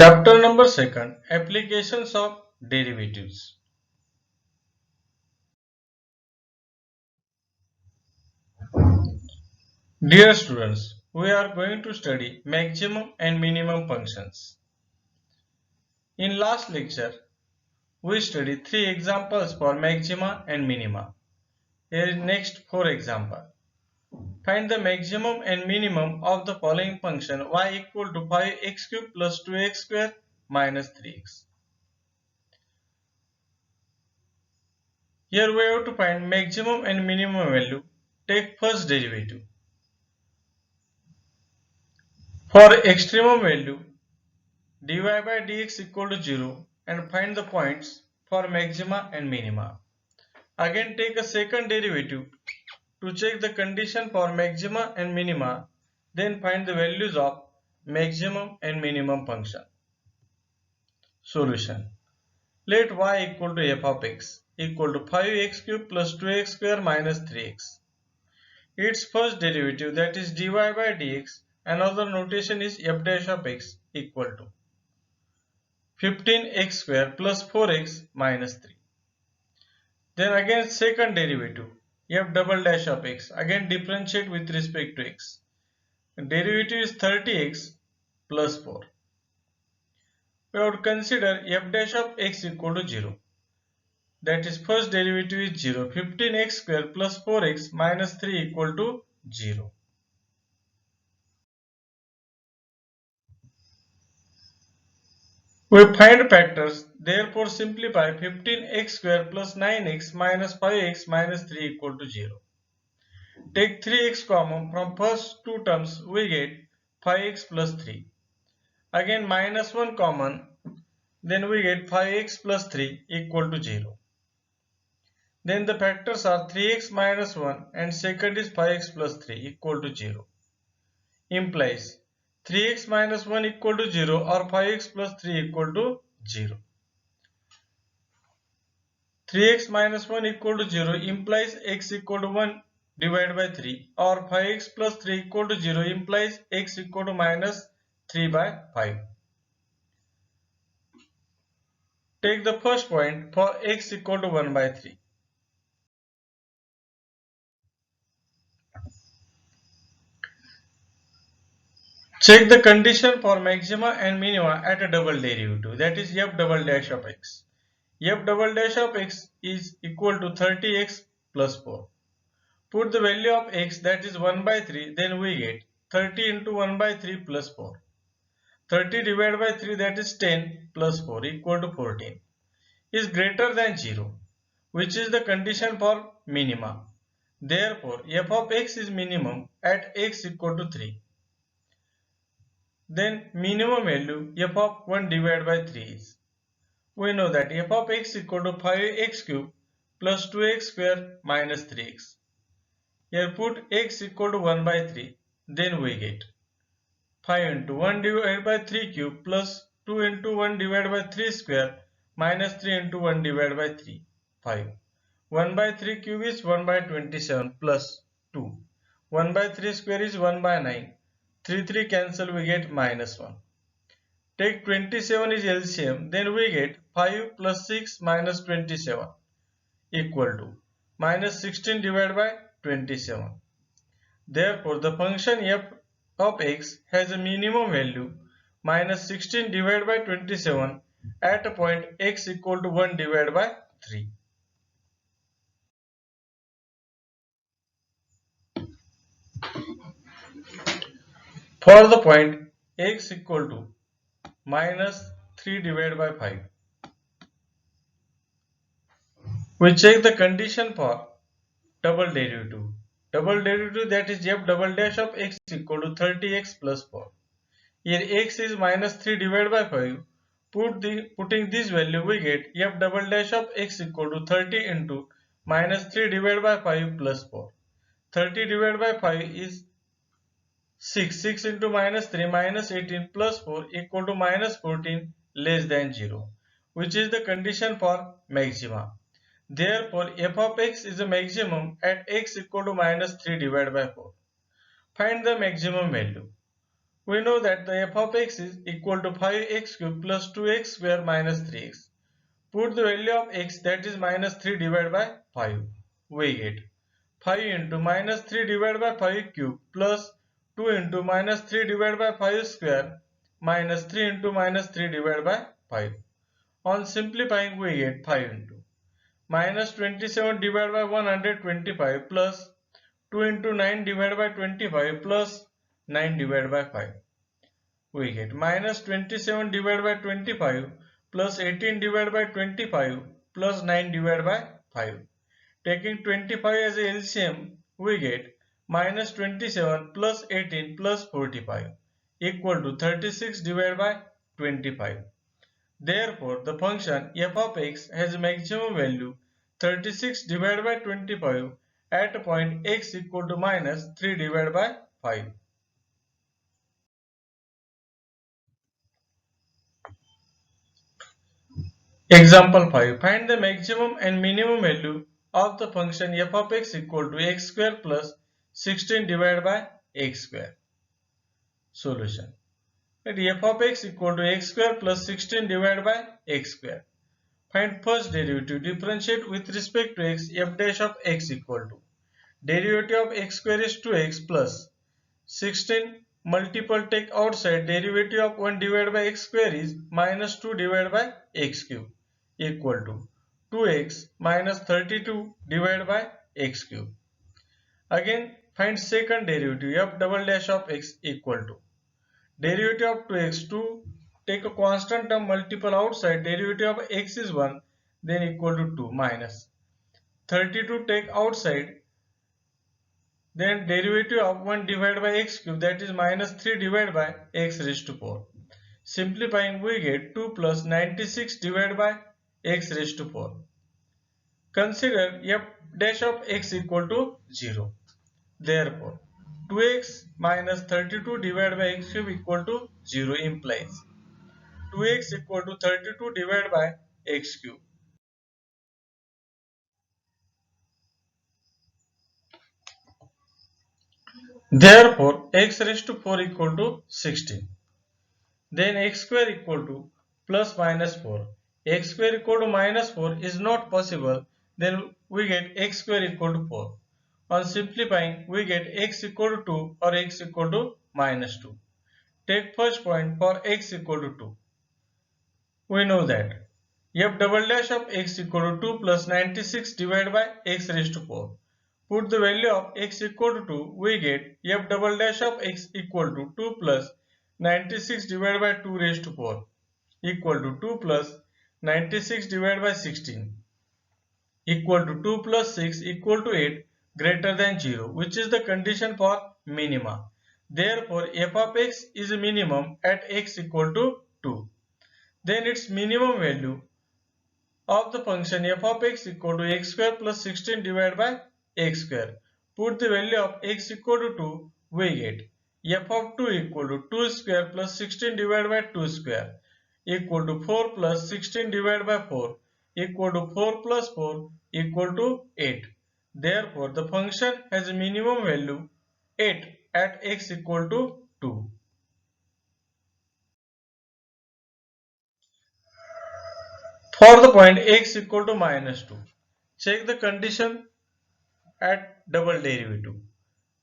Chapter number 2, Applications of Derivatives. Dear students, we are going to study maximum and minimum functions. In last lecture, we studied 3 examples for maxima and minima. Here is next 4 example. Find the maximum and minimum of the following function y equal to 5x cube plus 2x square minus 3x. Here we have to find maximum and minimum value. Take first derivative. For extremum value, dy by dx equal to 0 and find the points for maxima and minima. Again take a second derivative to check the condition for maxima and minima, then find the values of maximum and minimum function. Solution. Let y equal to f of x equal to 5x cube plus 2x square minus 3x. Its first derivative, that is dy by dx, another notation is f dash of x equal to 15x square plus 4x minus 3. Then again second derivative, f double dash of x, again differentiate with respect to x. Derivative is 30x plus 4. We would consider f dash of x equal to 0. That is first derivative is 0. 15x square plus 4x minus 3 equal to 0. We find factors, therefore simplify 15x square plus 9x minus 5x minus 3 equal to 0. Take 3x common from first two terms, we get 5x plus 3. Again minus 1 common, then we get 5x plus 3 equal to 0. Then the factors are 3x minus 1 and second is 5x plus 3 equal to 0. Implies 3x minus 1 equal to 0 or 5x plus 3 equal to 0. 3x minus 1 equal to 0 implies x equal to 1 divided by 3 or 5x plus 3 equal to 0 implies x equal to minus 3 by 5. Take the first point for x equal to 1 by 3. Check the condition for maxima and minima at a double derivative, that is f double dash of x. F double dash of x is equal to 30x plus 4. Put the value of x, that is 1 by 3, then we get 30 into 1 by 3 plus 4. 30 divided by 3, that is 10 plus 4 equal to 14 is greater than 0, which is the condition for minima. Therefore, f of x is minimum at x equal to 3. Then minimum value f of 1 divided by 3 is, we know that f of x equal to 5x cube plus 2x square minus 3x. Here put x equal to 1 by 3, then we get 5 into 1 divided by 3 cube plus 2 into 1 divided by 3 square minus 3 into 1 divided by 3, 5. 1 by 3 cube is 1 by 27 plus 2. 1 by 3 square is 1 by 9. 3 cancel, we get minus 1. Take 27 is LCM, then we get 5 plus 6 minus 27 equal to minus 16 divided by 27. Therefore, the function f of x has a minimum value minus 16 divided by 27 at a point x equal to 1 divided by 3. For the point x equal to minus 3 divided by 5, we check the condition for double derivative. Double derivative, that is f double dash of x equal to 30x plus 4. Here x is minus 3 divided by 5. Putting this value, we get f double dash of x equal to 30 into minus 3 divided by 5 plus 4. 30 divided by 5 is 6. 6 into minus 3 minus 18 plus 4 equal to minus 14 less than 0, which is the condition for maxima. Therefore, f of x is a maximum at x equal to minus 3 divided by 4. Find the maximum value. We know that the f of x is equal to 5x cube plus 2x square minus 3x. Put the value of x, that is minus 3 divided by 5. We get 5 into minus 3 divided by 5 cube plus 2 into minus 3 divided by 5 square minus 3 into minus 3 divided by 5. On simplifying, we get 5 into minus 27 divided by 125 plus 2 into 9 divided by 25 plus 9 divided by 5. We get minus 27 divided by 25 plus 18 divided by 25 plus 9 divided by 5. Taking 25 as a LCM, we get minus 27 plus 18 plus 45 equal to 36 divided by 25. Therefore, the function f of x has a maximum value 36 divided by 25 at a point x equal to minus 3 divided by 5. Example 5. Find the maximum and minimum value of the function f of x equal to x square plus 16 divided by x square. Solution. Let f of x equal to x square plus 16 divided by x square. Find first derivative. Differentiate with respect to x. F dash of x equal to derivative of x square is 2x plus 16 multiple take outside derivative of 1 divided by x square is minus 2 divided by x cube equal to 2x minus 32 divided by x cube. Again find second derivative f double dash of x equal to derivative of 2x, 2 take a constant term multiple outside derivative of x is 1 then equal to 2 minus 32 take outside then derivative of 1 divided by x cube, that is minus 3 divided by x raised to 4. Simplifying, we get 2 plus 96 divided by x raised to 4. Consider f dash of x equal to 0. Therefore, 2x minus 32 divided by x cube equal to 0 implies 2x equal to 32 divided by x cube. Therefore, x raised to 4 equal to 16. Then x square equal to plus minus 4. X square equal to minus 4 is not possible. Then we get x square equal to 4. On simplifying, we get x equal to 2 or x equal to minus 2. Take first point for x equal to 2. We know that f double dash of x equal to 2 plus 96 divided by x raised to 4. Put the value of x equal to 2, we get f double dash of x equal to 2 plus 96 divided by 2 raised to 4 equal to 2 plus 96 divided by 16 equal to 2 plus 6 equal to 8 greater than 0, which is the condition for minima. Therefore, f of x is a minimum at x equal to 2. Then its minimum value of the function f of x equal to x square plus 16 divided by x square. Put the value of x equal to 2, we get f of 2 equal to 2 square plus 16 divided by 2 square equal to 4 plus 16 divided by 4 equal to 4 plus 4 equal to 8. Therefore, the function has a minimum value 8 at x equal to 2. For the point x equal to minus 2, check the condition at double derivative.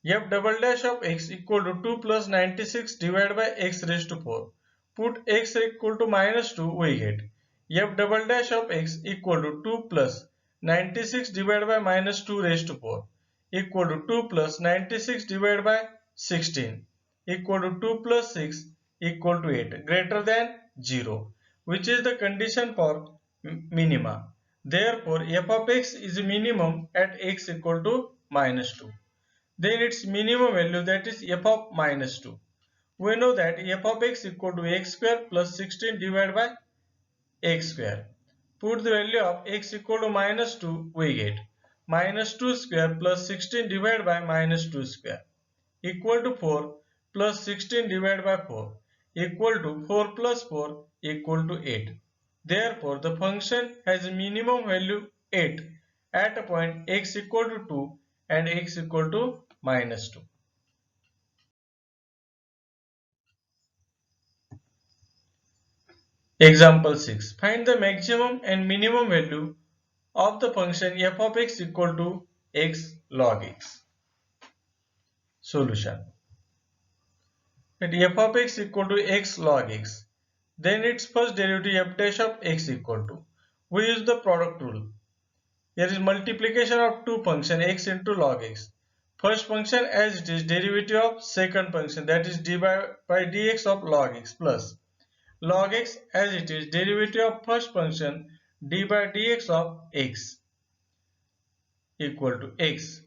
F double dash of x equal to 2 plus 96 divided by x raised to 4. Put x equal to minus 2, we get f double dash of x equal to 2 plus 96 divided by minus 2 raised to 4 equal to 2 plus 96 divided by 16 equal to 2 plus 6 equal to 8 greater than 0, which is the condition for minima. Therefore, f of x is minimum at x equal to minus 2. Then its minimum value, that is f of minus 2. We know that f of x equal to x square plus 16 divided by x square. Put the value of x equal to minus 2, we get minus 2 square plus 16 divided by minus 2 square equal to 4 plus 16 divided by 4 equal to 4 plus 4 equal to 8. Therefore, the function has a minimum value 8 at a point x equal to 2 and x equal to minus 2. Example 6. Find the maximum and minimum value of the function f of x equal to x log x. Solution. Let f of x equal to x log x. Then its first derivative f dash of x equal to. We use the product rule. Here is multiplication of two functions x into log x. First function as it is derivative of second function, that is d by dx of log x, plus log x as it is derivative of first function d by dx of x equal to x.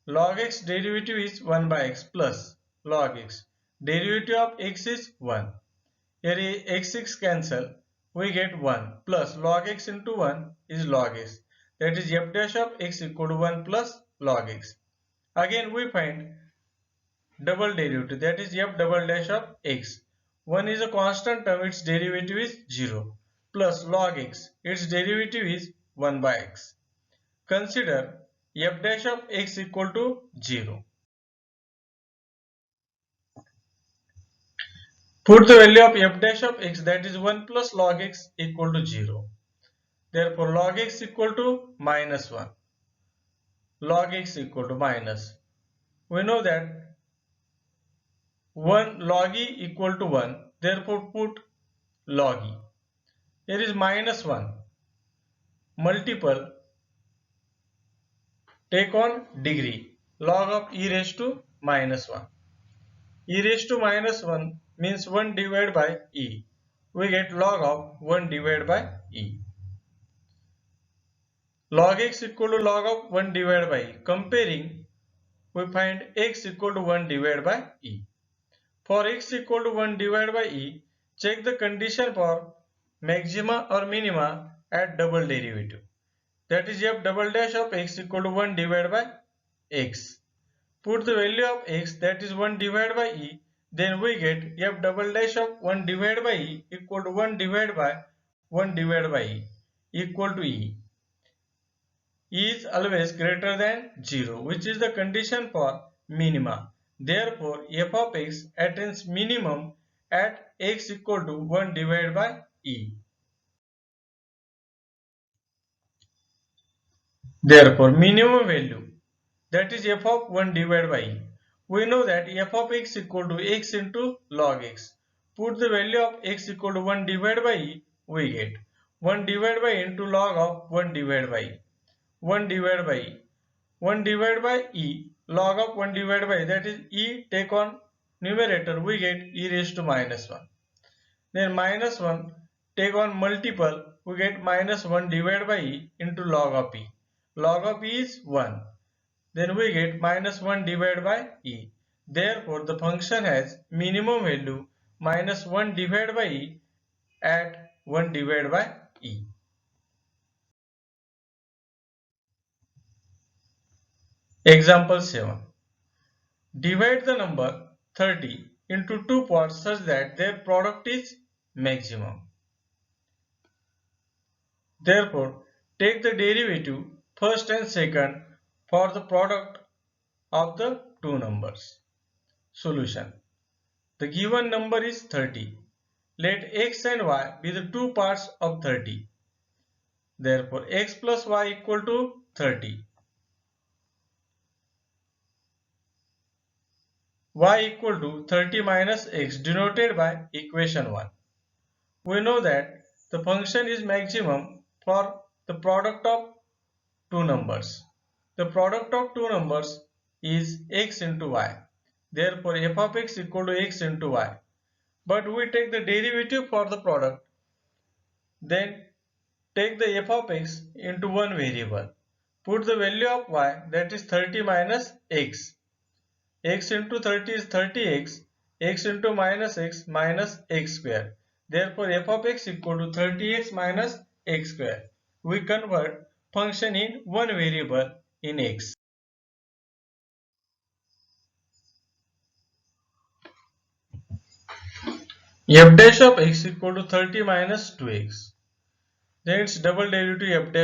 Log x derivative is 1 by x plus log x. Derivative of x is 1. Here x6 cancel. We get 1 plus log x into 1 is log x. That is f dash of x equal to 1 plus log x. Again we find double derivative, that is f double dash of x. 1 is a constant term, its derivative is 0, plus log x, its derivative is 1 by x. Consider f dash of x equal to 0. Put the value of f dash of x, that is 1 plus log x equal to 0. Therefore log x equal to minus 1. Log x equal to minus. We know that 1 log e equal to 1. Therefore put log e. Here is minus 1. Multiple. Take on degree. Log of e raised to minus 1. E raised to minus 1 means 1 divided by e. We get log of 1 divided by e. Log x equal to log of 1 divided by e. Comparing, we find x equal to 1 divided by e. For x equal to 1 divided by e, check the condition for maxima or minima at double derivative. That is f double dash of x equal to 1 divided by x. Put the value of x, that is 1 divided by e, then we get f double dash of 1 divided by e equal to 1 divided by 1 divided by e equal to e. E is always greater than 0, which is the condition for minima. Therefore, f of x attains minimum at x equal to 1 divided by e. Therefore, minimum value, that is f of 1 divided by e. We know that f of x equal to x into log x. Put the value of x equal to 1 divided by e, we get 1 divided by into log of 1 divided by e. 1 divided by e. 1 divided by e, log of 1 divided by e, that is e take on numerator, we get e raised to minus 1. Then minus 1 take on multiple, we get minus 1 divided by e into log of e. Log of e is 1. Then we get minus 1 divided by e. Therefore, the function has minimum value minus 1 divided by e at 1 divided by e. Example 7. Divide the number 30 into two parts such that their product is maximum. Therefore, take the derivative first and second for the product of the two numbers. Solution. The given number is 30. Let x and y be the two parts of 30. Therefore, x plus y equal to 30. Y equal to 30 minus x denoted by equation 1. We know that the function is maximum for the product of two numbers. The product of two numbers is x into y. Therefore, f of x equal to x into y. But we take the derivative for the product. Then take the f of x into one variable. Put the value of y, that is 30 minus x. X into 30 is 30x. X into minus x square. Therefore, f of x equal to 30x minus x square. We convert function in one variable in x. F dash of x equal to 30 minus 2x. Then its double derivative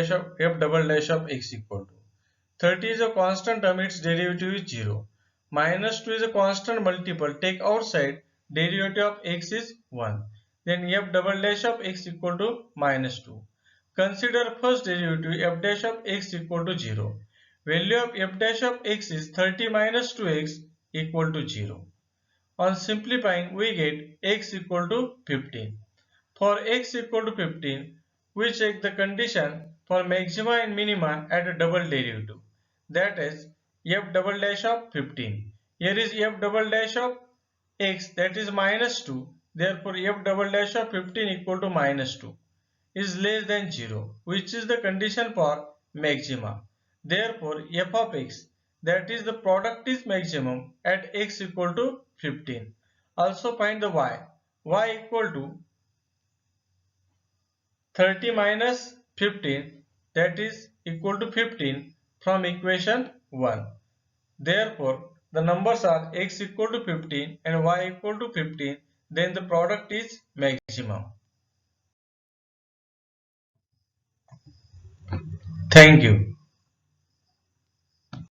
f double dash of x equal to 30 is a constant term, its derivative is 0. Minus 2 is a constant multiple, take outside, derivative of x is 1. then f double dash of x equal to minus 2. Consider first derivative f dash of x equal to 0. Value of f dash of x is 30 minus 2x equal to 0. On simplifying, we get x equal to 15. For x equal to 15, we check the condition for maxima and minima at a double derivative. That is f double dash of 15. Here is f double dash of x, that is minus 2. Therefore, f double dash of 15 equal to minus 2 is less than 0, which is the condition for maxima. Therefore, f of x, that is the product is maximum at x equal to 15. Also find the y equal to 30 minus 15, that is equal to 15 from equation 1. Therefore, the numbers are x equal to 15 and y equal to 15, then the product is maximum. Thank you.